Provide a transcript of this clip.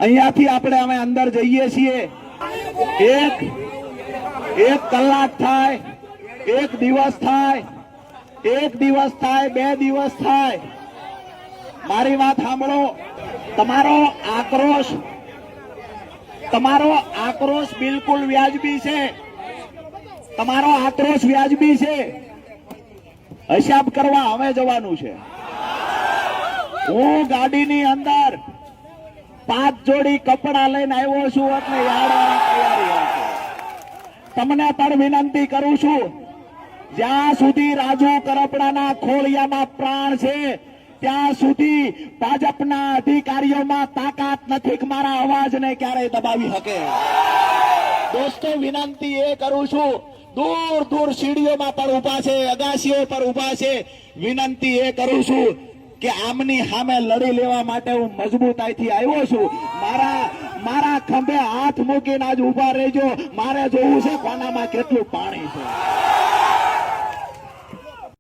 અહીંયાથી આપણે અમે અંદર જઈએ છીએ. એક કલાક થાય, એક દિવસ થાય, 2 દિવસ થાય. મારી વાત સાંભળો. તમારો આક્રોશ બિલકુલ વ્યાજબી છે. તમારો આક્રોશ વ્યાજબી છે. હિસાબ કરવા અમે જવાનું છે. હું ગાડીની અંદર 5 જોડી કપડા લઈને આવ્યો છું એટલે યાડવાની તૈયારી રાખો. તમને પણ વિનંતી કરું છું, જ્યાં સુધી રાજુ કરપડાના ખોળિયામાં પ્રાણ છે ત્યાં સુધી ભાજપના અધિકારીઓમાં તાકાત નથી કે મારા અવાજને ક્યારેય દબાવી શકે. દોસ્તો, વિનંતી એ કરું છું, દૂર સીડીઓમાં પણ ઉભા છે, અગાસીઓ પર ઉભા છે. વિનંતી એ કરું છું કે આમની સામે લડી લેવા માટે હું મજબૂતાઈથી આવ્યો છું. મારા ખંભે હાથ મૂકીને આજ ઉભા રહેજો. મારે જોવું છે કોનામાં કેટલું પાણી છે.